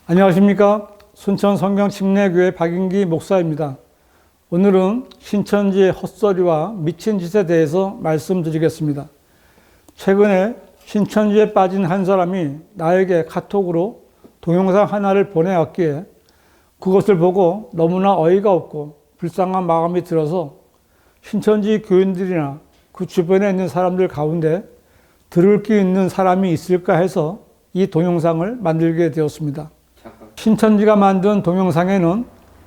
안녕하십니까. 순천 성경침례교회 박인기 목사입니다. 오늘은 신천지의 헛소리와 미친 짓에 대해서 말씀드리겠습니다. 최근에 신천지에 빠진 한 사람이 나에게 카톡으로 동영상 하나를 보내왔기에 그것을 보고 너무나 어이가 없고 불쌍한 마음이 들어서 신천지 교인들이나 그 주변에 있는 사람들 가운데 들을 게 있는 사람이 있을까 해서 이 동영상을 만들게 되었습니다. 신천지가 만든 동영상에는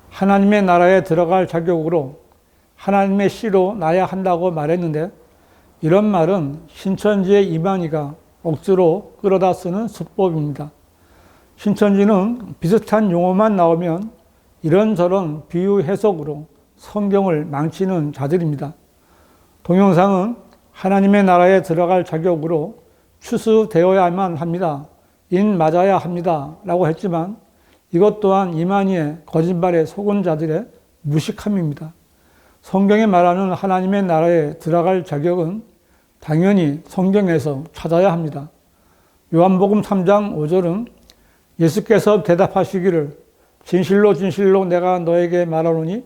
하나님의 나라에 들어갈 자격으로 하나님의 씨로 나야 한다고 말했는데, 이런 말은 신천지의 이만희가 억지로 끌어다 쓰는 수법입니다. 신천지는 비슷한 용어만 나오면 이런저런 비유 해석으로 성경을 망치는 자들입니다. 동영상은 하나님의 나라에 들어갈 자격으로 추수되어야만 합니다, 인 맞아야 합니다 라고 했지만, 이것 또한 이만희의 거짓말에 속은 자들의 무식함입니다. 성경에 말하는 하나님의 나라에 들어갈 자격은 당연히 성경에서 찾아야 합니다. 요한복음 3장 5절은 예수께서 대답하시기를 진실로 진실로 내가 너에게 말하노니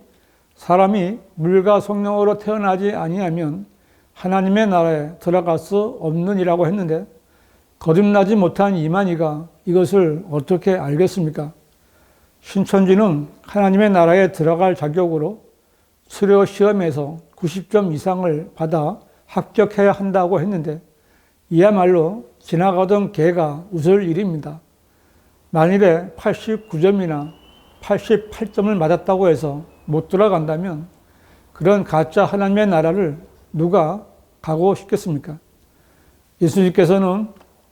사람이 물과 성령으로 태어나지 아니하면 하나님의 나라에 들어갈 수 없느니라고 했는데, 거듭나지 못한 이만희가 이것을 어떻게 알겠습니까? 신천지는 하나님의 나라에 들어갈 자격으로 수료 시험에서 90점 이상을 받아 합격해야 한다고 했는데, 이야말로 지나가던 개가 웃을 일입니다. 만일에 89점이나 88점을 맞았다고 해서 못 들어간다면 그런 가짜 하나님의 나라를 누가 가고 싶겠습니까? 예수님께서는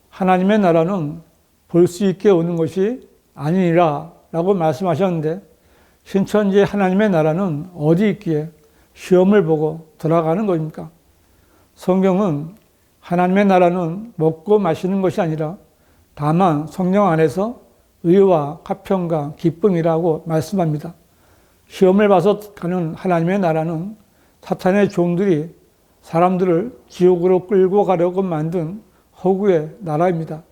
하나님의 나라는 볼 수 있게 오는 것이 아니니라 라고 말씀하셨는데, 신천지의 하나님의 나라는 어디 있기에 시험을 보고 들어가는 것입니까? 성경은 하나님의 나라는 먹고 마시는 것이 아니라 다만 성령 안에서 의와 화평과 기쁨이라고 말씀합니다. 시험을 봐서 가는 하나님의 나라는 사탄의 종들이 사람들을 지옥으로 끌고 가려고 만든 허구의 나라입니다.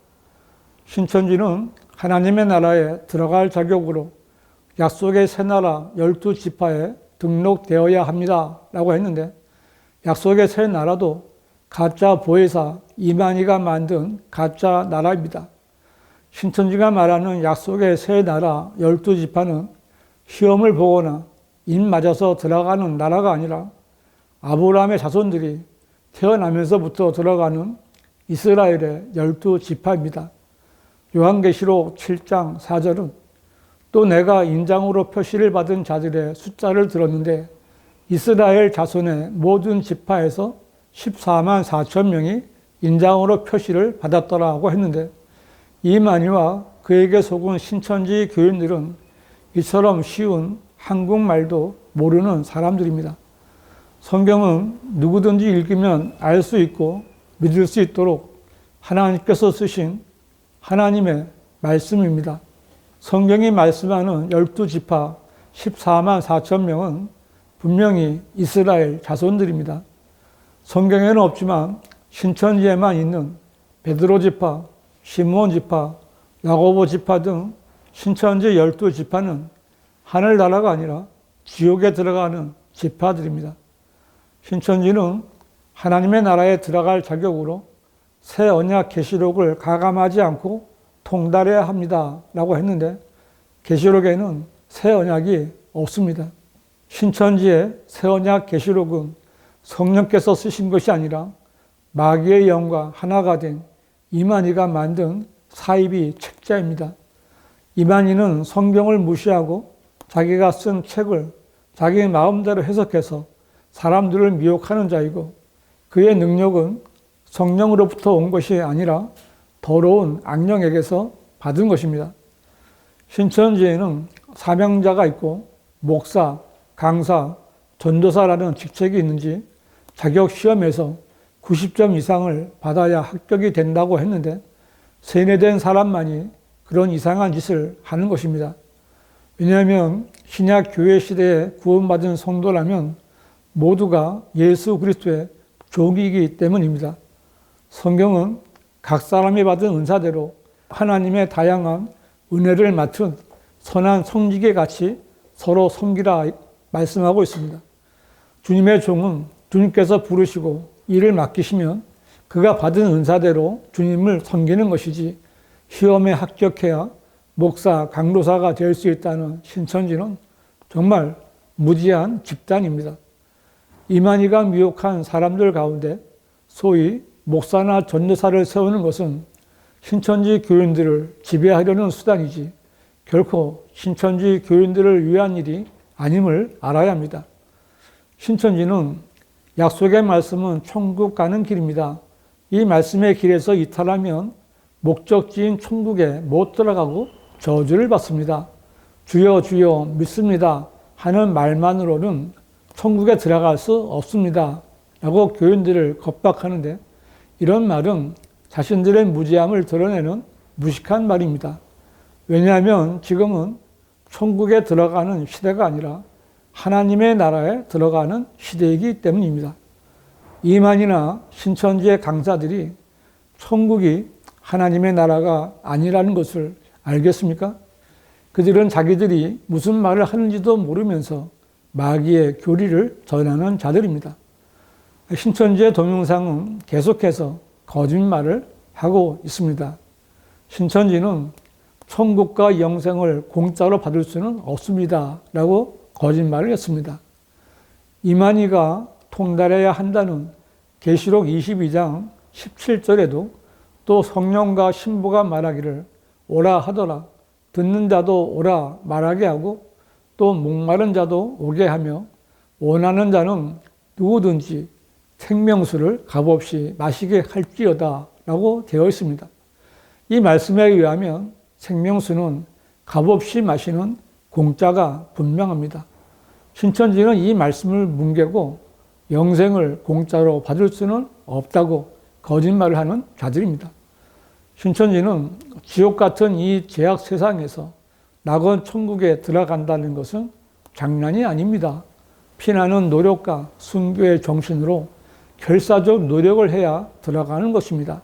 신천지는 하나님의 나라에 들어갈 자격으로 약속의 새 나라 12지파에 등록되어야 합니다 라고 했는데, 약속의 새 나라도 가짜 보혜사 이만희가 만든 가짜 나라입니다. 신천지가 말하는 약속의 새 나라 12지파는 시험을 보거나 입 맞아서 들어가는 나라가 아니라 아브라함의 자손들이 태어나면서부터 들어가는 이스라엘의 12지파입니다. 요한계시록 7장 4절은 또 내가 인장으로 표시를 받은 자들의 숫자를 들었는데 이스라엘 자손의 모든 지파에서 14만 4천 명이 인장으로 표시를 받았더라고 했는데, 이만희와 그에게 속은 신천지 교인들은 이처럼 쉬운 한국말도 모르는 사람들입니다. 성경은 누구든지 읽으면 알 수 있고 믿을 수 있도록 하나님께서 쓰신 하나님의 말씀입니다. 성경이 말씀하는 12지파 14만 4천 명은 분명히 이스라엘 자손들입니다. 성경에는 없지만 신천지에만 있는 베드로 지파, 시므온 지파, 야고보 지파 등 신천지 12지파는 하늘나라가 아니라 지옥에 들어가는 지파들입니다. 신천지는 하나님의 나라에 들어갈 자격으로 새 언약 계시록을 가감하지 않고 통달해야 합니다 라고 했는데, 계시록에는 새 언약이 없습니다. 신천지의 새 언약 계시록은 성령께서 쓰신 것이 아니라 마귀의 영과 하나가 된 이만희가 만든 사이비 책자입니다. 이만희는 성경을 무시하고 자기가 쓴 책을 자기 마음대로 해석해서 사람들을 미혹하는 자이고, 그의 능력은 성령으로부터 온 것이 아니라 더러운 악령에게서 받은 것입니다. 신천지에는 사명자가 있고 목사, 강사, 전도사라는 직책이 있는지 자격 시험에서 90점 이상을 받아야 합격이 된다고 했는데, 세뇌된 사람만이 그런 이상한 짓을 하는 것입니다. 왜냐하면 신약 교회 시대에 구원받은 성도라면 모두가 예수 그리스도의 종이기 때문입니다. 성경은 각 사람이 받은 은사대로 하나님의 다양한 은혜를 맡은 선한 성직에 같이 서로 섬기라 말씀하고 있습니다. 주님의 종은 주님께서 부르시고 일을 맡기시면 그가 받은 은사대로 주님을 섬기는 것이지, 시험에 합격해야 목사, 강도사가 될 수 있다는 신천지는 정말 무지한 집단입니다. 이만희가 미혹한 사람들 가운데 소위 목사나 전도사를 세우는 것은 신천지 교인들을 지배하려는 수단이지 결코 신천지 교인들을 위한 일이 아님을 알아야 합니다. 신천지는 약속의 말씀은 천국 가는 길입니다. 이 말씀의 길에서 이탈하면 목적지인 천국에 못 들어가고 저주를 받습니다. 주여 주여 믿습니다 하는 말만으로는 천국에 들어갈 수 없습니다 라고 교인들을 겁박하는데, 이런 말은 자신들의 무지함을 드러내는 무식한 말입니다. 왜냐하면 지금은 천국에 들어가는 시대가 아니라 하나님의 나라에 들어가는 시대이기 때문입니다. 이만희나 신천지의 강사들이 천국이 하나님의 나라가 아니라는 것을 알겠습니까? 그들은 자기들이 무슨 말을 하는지도 모르면서 마귀의 교리를 전하는 자들입니다. 신천지의 동영상은 계속해서 거짓말을 하고 있습니다. 신천지는 천국과 영생을 공짜로 받을 수는 없습니다 라고 거짓말을 했습니다. 이만희가 통달해야 한다는 계시록 22장 17절에도 또 성령과 신부가 말하기를 오라 하더라, 듣는 자도 오라 말하게 하고 또 목마른 자도 오게 하며 원하는 자는 누구든지 생명수를 값없이 마시게 할지어다 라고 되어 있습니다. 이 말씀에 의하면 생명수는 값없이 마시는 공짜가 분명합니다. 신천지는 이 말씀을 뭉개고 영생을 공짜로 받을 수는 없다고 거짓말을 하는 자들입니다. 신천지는 지옥 같은 이 죄악 세상에서 낙원 천국에 들어간다는 것은 장난이 아닙니다. 피나는 노력과 순교의 정신으로 결사적 노력을 해야 들어가는 것입니다.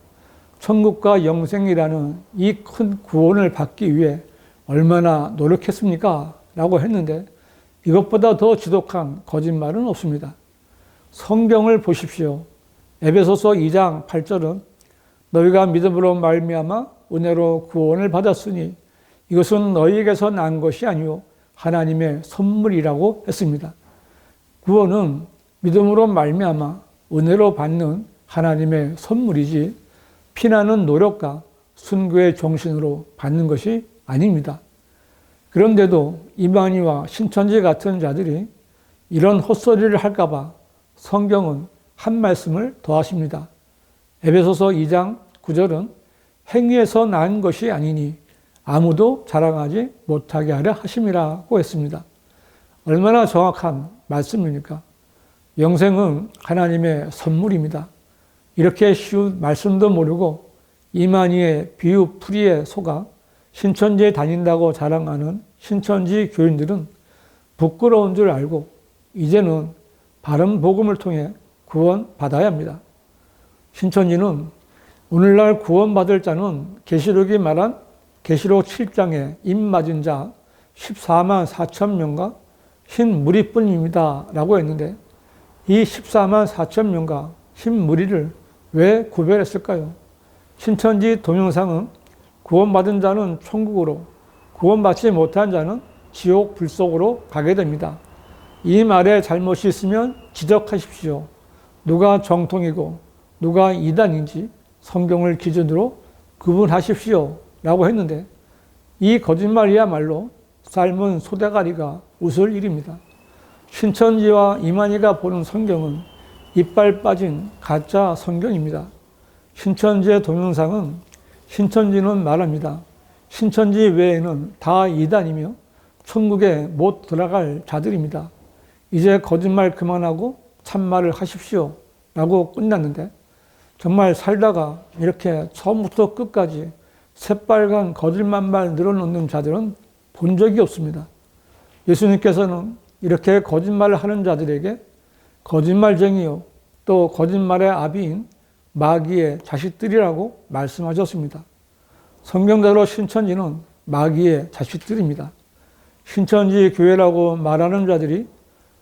천국과 영생이라는 이 큰 구원을 받기 위해 얼마나 노력했습니까? 라고 했는데 이것보다 더 지독한 거짓말은 없습니다. 성경을 보십시오. 에베소서 2장 8절은 너희가 믿음으로 말미암아 은혜로 구원을 받았으니 이것은 너희에게서 난 것이 아니요 하나님의 선물이라고 했습니다. 구원은 믿음으로 말미암아 은혜로 받는 하나님의 선물이지 피나는 노력과 순교의 정신으로 받는 것이 아닙니다. 그런데도 이만희와 신천지 같은 자들이 이런 헛소리를 할까봐 성경은 한 말씀을 더하십니다. 에베소서 2장 9절은 행위에서 난 것이 아니니 아무도 자랑하지 못하게 하려 하심이라고 했습니다. 얼마나 정확한 말씀입니까? 영생은 하나님의 선물입니다. 이렇게 쉬운 말씀도 모르고 이만희의 비유 풀이에 속아 신천지에 다닌다고 자랑하는 신천지 교인들은 부끄러운 줄 알고 이제는 바른 복음을 통해 구원받아야 합니다. 신천지는 오늘날 구원받을 자는 계시록이 말한 계시록 7장에 입 맞은 자 14만 4천 명과 흰 무리뿐입니다 라고 했는데, 이 14만 4천 명과 흰 무리를 왜 구별했을까요? 신천지 동영상은 구원받은 자는 천국으로, 구원받지 못한 자는 지옥 불속으로 가게 됩니다. 이 말에 잘못이 있으면 지적하십시오. 누가 정통이고 누가 이단인지 성경을 기준으로 구분하십시오 라고 했는데, 이 거짓말이야말로 삶은 소대가리가 웃을 일입니다. 신천지와 이만희가 보는 성경은 이빨 빠진 가짜 성경입니다. 신천지의 동영상은 신천지는 말합니다. 신천지 외에는 다 이단이며 천국에 못 들어갈 자들입니다. 이제 거짓말 그만하고 참말을 하십시오 라고 끝났는데, 정말 살다가 이렇게 처음부터 끝까지 새빨간 거짓말만 늘어놓는 자들은 본 적이 없습니다. 예수님께서는 이렇게 거짓말을 하는 자들에게 거짓말쟁이요 또 거짓말의 아비인 마귀의 자식들이라고 말씀하셨습니다. 성경대로 신천지는 마귀의 자식들입니다. 신천지 교회라고 말하는 자들이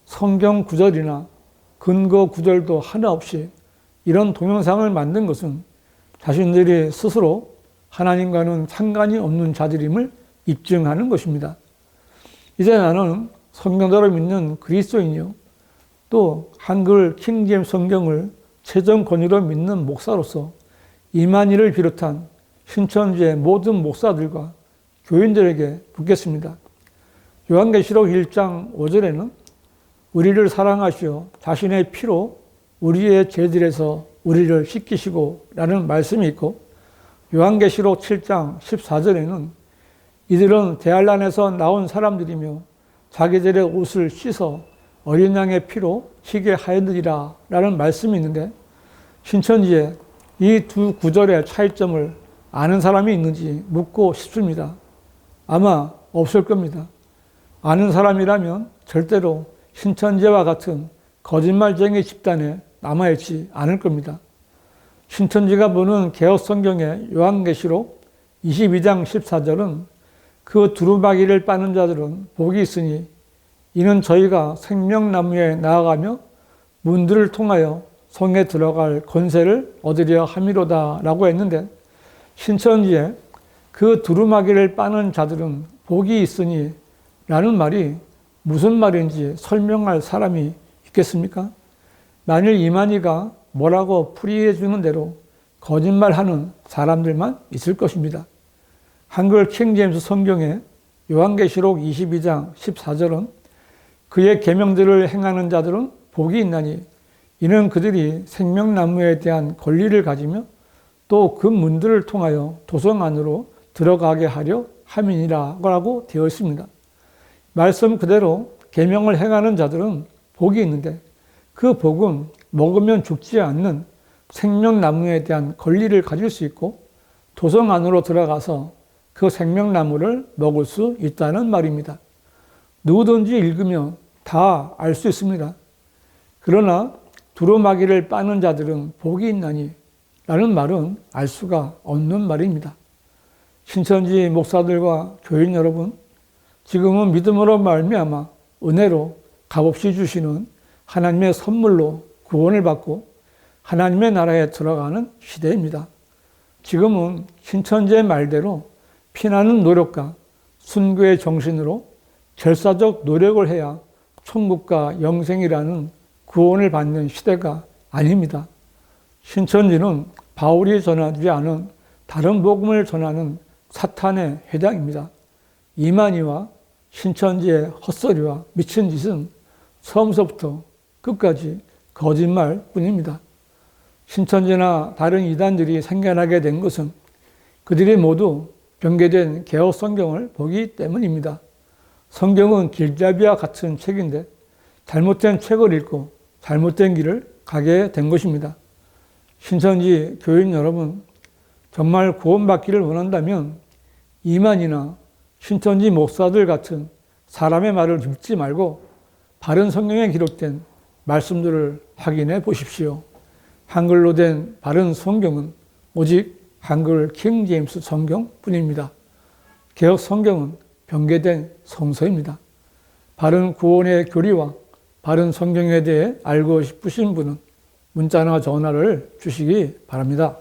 성경 구절이나 근거 구절도 하나 없이 이런 동영상을 만든 것은 자신들이 스스로 하나님과는 상관이 없는 자들임을 입증하는 것입니다. 이제 나는 성경대로 믿는 그리스도인이요, 또 한글 킹제임스 성경을 최종 권위로 믿는 목사로서 이만희를 비롯한 신천지의 모든 목사들과 교인들에게 묻겠습니다. 요한계시록 1장 5절에는 우리를 사랑하시어 자신의 피로 우리의 죄들에서 우리를 씻기시고 라는 말씀이 있고, 요한계시록 7장 14절에는 이들은 대환란에서 나온 사람들이며 자기들의 옷을 씻어 어린 양의 피로 희게 하였느니라 라는 말씀이 있는데, 신천지에 이 두 구절의 차이점을 아는 사람이 있는지 묻고 싶습니다. 아마 없을 겁니다. 아는 사람이라면 절대로 신천지와 같은 거짓말쟁이 집단에 남아있지 않을 겁니다. 신천지가 보는 개혁성경의 요한계시록 22장 14절은 그 두루마기를 빠는 자들은 복이 있으니 이는 저희가 생명나무에 나아가며 문들을 통하여 성에 들어갈 권세를 얻으려 함이로다 라고 했는데, 신천지에 그 두루마기를 빠는 자들은 복이 있으니 라는 말이 무슨 말인지 설명할 사람이 있겠습니까? 만일 이만희가 뭐라고 풀이해 주는 대로 거짓말하는 사람들만 있을 것입니다. 한글 킹제임스 성경의 요한계시록 22장 14절은 그의 계명들을 행하는 자들은 복이 있나니 이는 그들이 생명나무에 대한 권리를 가지며 또 그 문들을 통하여 도성 안으로 들어가게 하려 함이니라고 되어 있습니다. 말씀 그대로 계명을 행하는 자들은 복이 있는데, 그 복은 먹으면 죽지 않는 생명나무에 대한 권리를 가질 수 있고 도성 안으로 들어가서 그 생명나무를 먹을 수 있다는 말입니다. 누구든지 읽으면 다 알 수 있습니다. 그러나 두루마기를 빠는 자들은 복이 있나니 라는 말은 알 수가 없는 말입니다. 신천지 목사들과 교인 여러분, 지금은 믿음으로 말미암아 은혜로 값없이 주시는 하나님의 선물로 구원을 받고 하나님의 나라에 들어가는 시대입니다. 지금은 신천지의 말대로 피나는 노력과 순교의 정신으로 결사적 노력을 해야 천국과 영생이라는 구원을 받는 시대가 아닙니다. 신천지는 바울이 전하지 않은 다른 복음을 전하는 사탄의 회당입니다. 이만희와 신천지의 헛소리와 미친 짓은 처음부터 끝까지 거짓말뿐입니다. 신천지나 다른 이단들이 생겨나게 된 것은 그들이 모두 변개된 개혁 성경을 보기 때문입니다. 성경은 길잡이와 같은 책인데 잘못된 책을 읽고 잘못된 길을 가게 된 것입니다. 신천지 교인 여러분, 정말 구원받기를 원한다면 이만희나 신천지 목사들 같은 사람의 말을 믿지 말고 바른 성경에 기록된 말씀들을 확인해 보십시오. 한글로 된 바른 성경은 오직 한글 킹제임스 성경뿐입니다. 개혁 성경은 변개된 성서입니다. 바른 구원의 교리와 바른 성경에 대해 알고 싶으신 분은 문자나 전화를 주시기 바랍니다.